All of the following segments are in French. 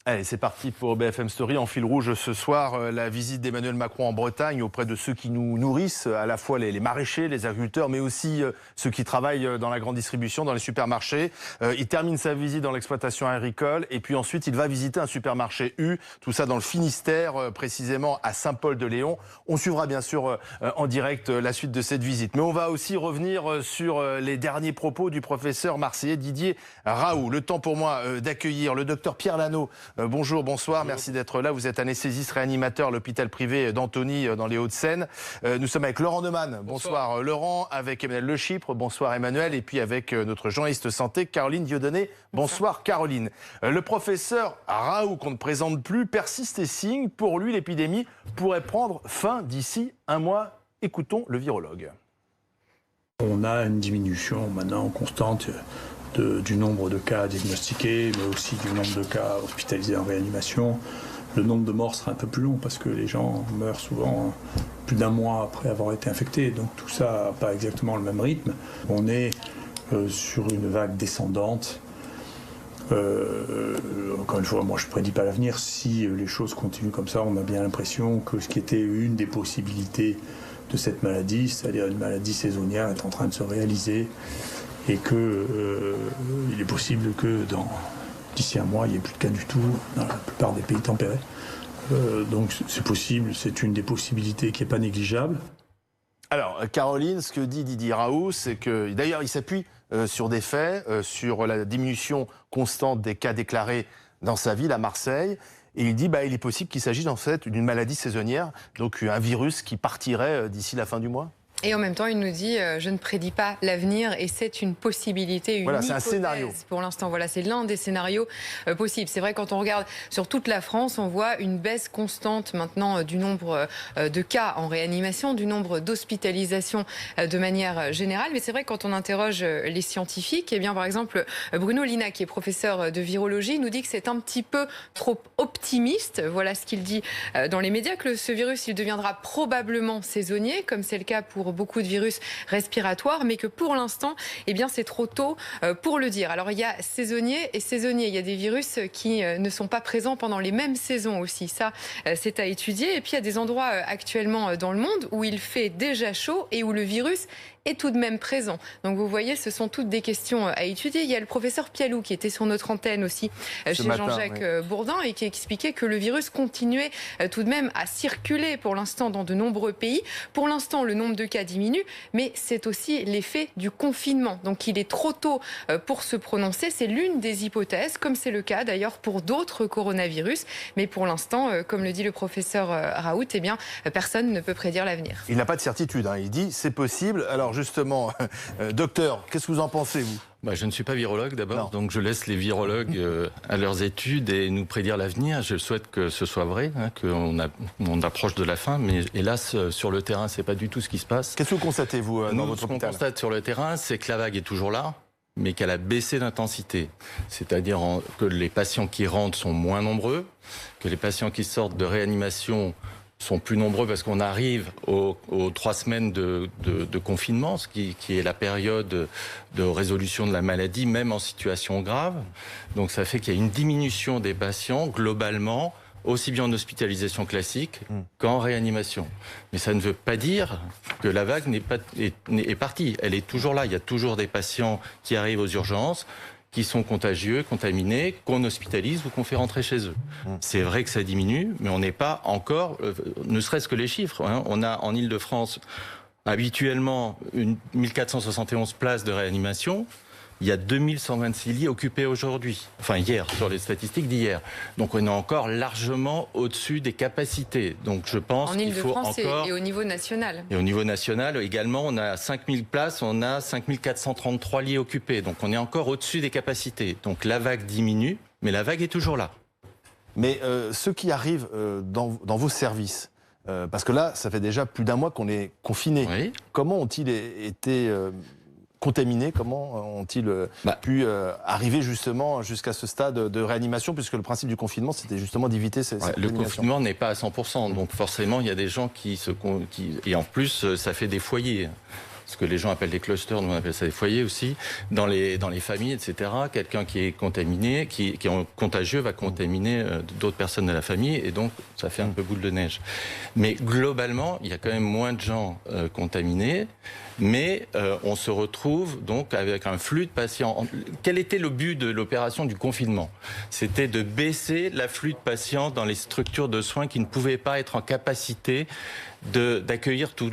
Allez, c'est parti pour BFM Story. En fil rouge ce soir, la visite d'Emmanuel Macron en Bretagne auprès de ceux qui nous nourrissent, à la fois les maraîchers, les agriculteurs, mais aussi ceux qui travaillent dans la grande distribution, dans les supermarchés. Il termine sa visite dans l'exploitation agricole et puis ensuite il va visiter un supermarché U, tout ça dans le Finistère, précisément à Saint-Paul-de-Léon. On suivra bien sûr en direct la suite de cette visite. Mais on va aussi revenir sur les derniers propos du professeur marseillais Didier Raoult. Le temps pour moi d'accueillir le docteur Pierre Lano. Bonjour, bonsoir, merci d'être là. Vous êtes anesthésiste réanimateur à l'hôpital privé d'Antony dans les Hauts-de-Seine. Nous sommes avec Laurent Neumann. Bonsoir Laurent, avec Emmanuel Le Chypre. Bonsoir Emmanuel. Et puis avec notre journaliste santé Caroline Dieudonné. Bonsoir Caroline. Le professeur Raoult, qu'on ne présente plus, persiste et signe. Pour lui, l'épidémie pourrait prendre fin d'ici un mois. Écoutons le virologue. On a une diminution maintenant constante du nombre de cas diagnostiqués, mais aussi du nombre de cas hospitalisés en réanimation. Le nombre de morts sera un peu plus long parce que les gens meurent souvent plus d'un mois après avoir été infectés. Donc tout ça n'a pas exactement le même rythme. On est sur une vague descendante. Encore une fois, moi je ne prédis pas l'avenir. Si les choses continuent comme ça, on a bien l'impression que ce qui était une des possibilités de cette maladie, c'est-à-dire une maladie saisonnière, est en train de se réaliser. Et qu'il est possible que d'ici un mois, il n'y ait plus de cas du tout dans la plupart des pays tempérés. Donc c'est possible, c'est une des possibilités qui n'est pas négligeable. Alors Caroline, ce que dit Didier Raoult, c'est que d'ailleurs il s'appuie sur des faits, sur la diminution constante des cas déclarés dans sa ville, à Marseille. Et il dit il est possible qu'il s'agisse en fait d'une maladie saisonnière, donc un virus qui partirait d'ici la fin du mois. Et en même temps, il nous dit je ne prédis pas l'avenir et c'est une possibilité, une hypothèse. C'est un scénario. Pour l'instant, voilà, c'est l'un des scénarios possibles. C'est vrai, quand on regarde sur toute la France, on voit une baisse constante maintenant du nombre de cas en réanimation, du nombre d'hospitalisations de manière générale. Mais c'est vrai, quand on interroge les scientifiques, eh bien, par exemple, Bruno Lina, qui est professeur de virologie, nous dit que c'est un petit peu trop optimiste. Voilà ce qu'il dit dans les médias, que ce virus, il deviendra probablement saisonnier, comme c'est le cas pour beaucoup de virus respiratoires, mais que pour l'instant, eh bien, c'est trop tôt pour le dire. Alors, il y a saisonnier et saisonnier. Il y a des virus qui ne sont pas présents pendant les mêmes saisons aussi. Ça, c'est à étudier. Et puis, il y a des endroits actuellement dans le monde où il fait déjà chaud et où le virus est tout de même présent. Donc vous voyez, ce sont toutes des questions à étudier. Il y a le professeur Pialou qui était sur notre antenne aussi chez Jean-Jacques Bourdin et qui expliquait que le virus continuait tout de même à circuler pour l'instant dans de nombreux pays. Pour l'instant, le nombre de cas diminue, mais c'est aussi l'effet du confinement. Donc il est trop tôt pour se prononcer. C'est l'une des hypothèses, comme c'est le cas d'ailleurs pour d'autres coronavirus. Mais pour l'instant, comme le dit le professeur Raoult, eh bien, personne ne peut prédire l'avenir. Il n'a pas de certitude, il dit c'est possible. Alors justement, docteur, qu'est-ce que vous en pensez, vous ? Je ne suis pas virologue d'abord, donc je laisse les virologues à leurs études et nous prédire l'avenir. Je souhaite que ce soit vrai, qu'on approche de la fin, mais hélas, sur le terrain, c'est pas du tout ce qui se passe. Qu'est-ce que vous constatez, vous, dans votre hôpital ? Ce qu'on constate sur le terrain, c'est que la vague est toujours là, mais qu'elle a baissé d'intensité. C'est-à-dire que les patients qui rentrent sont moins nombreux, que les patients qui sortent de réanimation sont plus nombreux parce qu'on arrive aux 3 semaines de confinement, ce qui est la période de résolution de la maladie, même en situation grave. Donc ça fait qu'il y a une diminution des patients globalement, aussi bien en hospitalisation classique qu'en réanimation. Mais ça ne veut pas dire que la vague est partie. Elle est toujours là. Il y a toujours des patients qui arrivent aux urgences, qui sont contagieux, contaminés, qu'on hospitalise ou qu'on fait rentrer chez eux. C'est vrai que ça diminue, mais on n'est pas encore, ne serait-ce que les chiffres. On a en Ile-de-France habituellement 1471 places de réanimation. Il y a 2126 lits occupés aujourd'hui, enfin hier, sur les statistiques d'hier. Donc on est encore largement au-dessus des capacités. Donc je pense qu'il faut encore... Et au niveau national. Et au niveau national également, on a 5000 places, on a 5433 lits occupés. Donc on est encore au-dessus des capacités. Donc la vague diminue, mais la vague est toujours là. Mais ceux qui arrivent dans vos services, parce que là, ça fait déjà plus d'un mois qu'on est confinés. Oui. Comment ont-ils été... contaminés, comment ont-ils pu arriver justement jusqu'à ce stade de réanimation, puisque le principe du confinement, c'était justement d'éviter ces Le confinement n'est pas à 100%, donc forcément, il y a des gens et en plus, ça fait des foyers. ce que les gens appellent des clusters, nous on appelle ça des foyers aussi, dans les familles, etc. Quelqu'un qui est contaminé, qui est contagieux, va contaminer d'autres personnes de la famille, et donc ça fait un peu boule de neige. Mais globalement, il y a quand même moins de gens contaminés, mais on se retrouve donc avec un flux de patients. Quel était le but de l'opération du confinement? C'était de baisser l'afflux de patients dans les structures de soins qui ne pouvaient pas être en capacité d'accueillir tout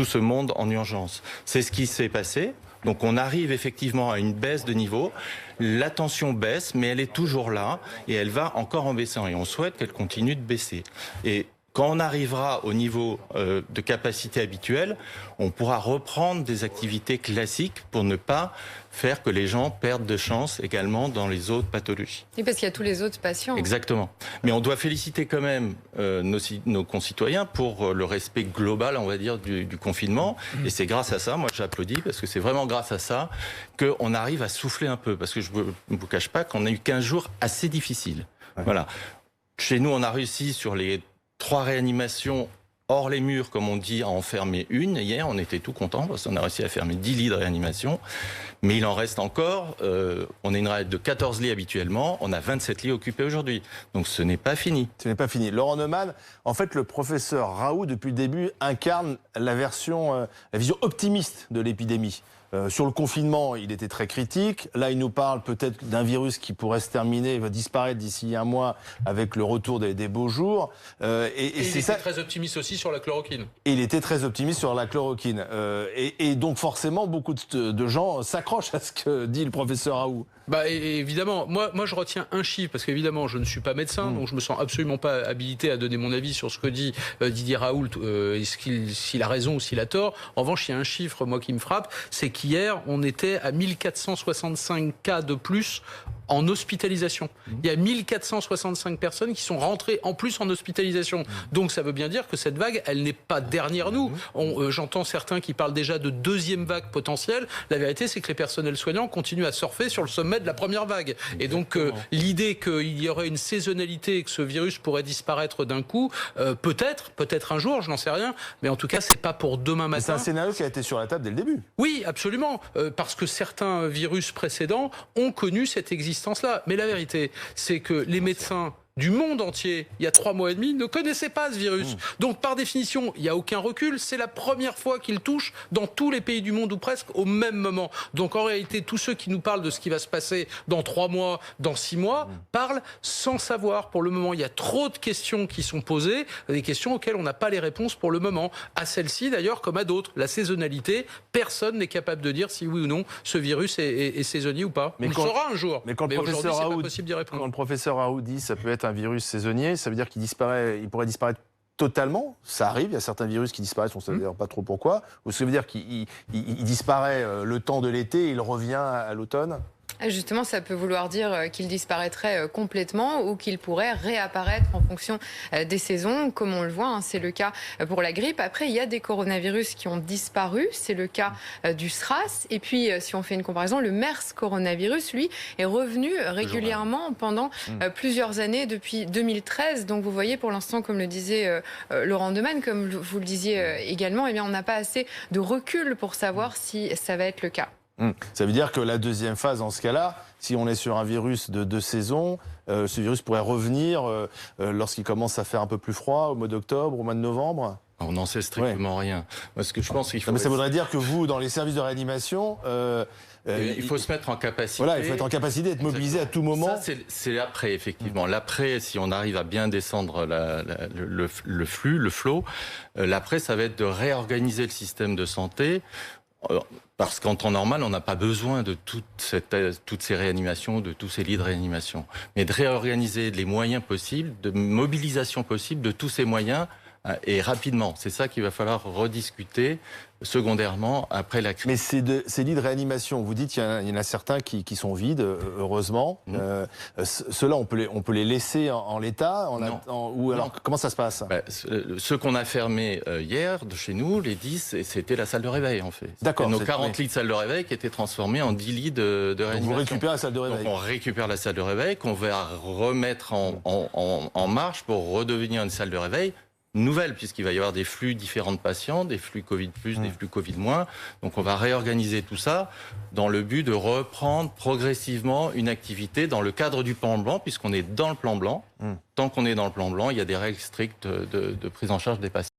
ce monde en urgence. C'est ce qui s'est passé. Donc on arrive effectivement à une baisse de niveau. La tension baisse, mais elle est toujours là et elle va encore en baissant. Et on souhaite qu'elle continue de baisser. Et quand on arrivera au niveau de capacité habituelle, on pourra reprendre des activités classiques pour ne pas faire que les gens perdent de chance également dans les autres pathologies. Oui, parce qu'il y a tous les autres patients. Exactement. Mais on doit féliciter quand même nos concitoyens pour le respect global, on va dire, du confinement. Et c'est grâce à ça, moi j'applaudis, parce que c'est vraiment grâce à ça qu'on arrive à souffler un peu. Parce que je ne vous cache pas qu'on a eu 15 jours assez difficiles. Ouais. Voilà. Chez nous, on a réussi sur les 3 réanimations hors les murs, comme on dit, à en fermer une. Hier, on était tout contents parce qu'on a réussi à fermer 10 lits de réanimation. Mais il en reste encore. On a une règle de 14 lits habituellement. On a 27 lits occupés aujourd'hui. Donc ce n'est pas fini. Ce n'est pas fini. Laurent Neumann, en fait, le professeur Raoult, depuis le début, incarne la vision optimiste de l'épidémie. Sur le confinement, il était très critique. Là, il nous parle peut-être d'un virus qui pourrait se terminer, va disparaître d'ici un mois avec le retour des beaux jours. Et il était très optimiste aussi sur la chloroquine. Et il était très optimiste sur la chloroquine. Et donc forcément, beaucoup de gens s'accrochent à ce que dit le professeur Raoult. Bah évidemment, moi je retiens un chiffre parce qu'évidemment je ne suis pas médecin, donc je me sens absolument pas habilité à donner mon avis sur ce que dit Didier Raoult, s'il a raison ou s'il a tort. En revanche, il y a un chiffre moi qui me frappe, c'est qu'hier on était à 1465 cas de plus en hospitalisation. Il y a 1465 personnes qui sont rentrées en plus en hospitalisation. Donc ça veut bien dire que cette vague, elle n'est pas derrière nous. J'entends certains qui parlent déjà de deuxième vague potentielle. La vérité, c'est que les personnels soignants continuent à surfer sur le sommet de la première vague. Et donc l'idée qu'il y aurait une saisonnalité et que ce virus pourrait disparaître d'un coup, peut-être un jour, je n'en sais rien, mais en tout cas, c'est pas pour demain matin. C'est un scénario qui a été sur la table dès le début. Oui, absolument, parce que certains virus précédents ont connu cette existence-là. Mais la vérité, c'est que les médecins du monde entier, il y a 3 mois et demi, ne connaissaient pas ce virus. Donc, par définition, il n'y a aucun recul. C'est la première fois qu'il touche dans tous les pays du monde, ou presque, au même moment. Donc, en réalité, tous ceux qui nous parlent de ce qui va se passer dans 3 mois, dans 6 mois, parlent sans savoir. Pour le moment, il y a trop de questions qui sont posées, des questions auxquelles on n'a pas les réponses pour le moment. À celle-ci, d'ailleurs, comme à d'autres. La saisonnalité, personne n'est capable de dire si oui ou non ce virus est saisonnier ou pas. On le saura un jour. Mais quand le professeur Raoult, pas possible d'y répondre. Quand le professeur Raoult dit ça peut être un virus saisonnier, ça veut dire qu'il pourrait disparaître totalement. Ça arrive, il y a certains virus qui disparaissent, on ne sait d'ailleurs pas trop pourquoi. Ou ça veut dire qu'il disparaît le temps de l'été et il revient à l'automne? Justement, ça peut vouloir dire qu'il disparaîtrait complètement ou qu'il pourrait réapparaître en fonction des saisons, comme on le voit, c'est le cas pour la grippe. Après, il y a des coronavirus qui ont disparu, c'est le cas du SRAS. Et puis, si on fait une comparaison, le MERS coronavirus, lui, est revenu régulièrement pendant plusieurs années, depuis 2013. Donc, vous voyez, pour l'instant, comme le disait Laurent Neumann, comme vous le disiez également, eh bien, on n'a pas assez de recul pour savoir si ça va être le cas. Ça veut dire que la deuxième phase, dans ce cas-là, si on est sur un virus de saison, ce virus pourrait revenir lorsqu'il commence à faire un peu plus froid, au mois d'octobre, au mois de novembre? On n'en sait strictement rien. Parce que je pense qu'il faut... mais ça voudrait dire que vous, dans les services de réanimation... il faut se mettre en capacité. Voilà, il faut être en capacité d'être mobilisé à tout moment. Ça, c'est l'après, effectivement. L'après, si on arrive à bien descendre le flux, le flow, l'après, ça va être de réorganiser le système de santé. Parce qu'en temps normal, on n'a pas besoin de toutes ces réanimations, de tous ces lits de réanimation. Mais de réorganiser les moyens possibles, de mobilisation possible de tous ces moyens et rapidement. C'est ça qu'il va falloir rediscuter secondairement après la crise. Mais ces lits de réanimation, vous dites qu'il y en a certains qui sont vides, heureusement. Ceux-là, on peut les laisser en l'état ou alors comment ça se passe? Ceux qu'on a fermés hier de chez nous, les 10, c'était la salle de réveil en fait. D'accord. Nos 40 lits de salle de réveil qui étaient transformés en 10 lits de réanimation. Donc vous récupérez la salle de réveil. Donc on récupère la salle de réveil qu'on va remettre en marche pour redevenir une salle de réveil nouvelle, puisqu'il va y avoir des flux différents de patients, des flux Covid+, des flux Covid-. Donc on va réorganiser tout ça dans le but de reprendre progressivement une activité dans le cadre du plan blanc, puisqu'on est dans le plan blanc. Tant qu'on est dans le plan blanc, il y a des règles strictes de prise en charge des patients.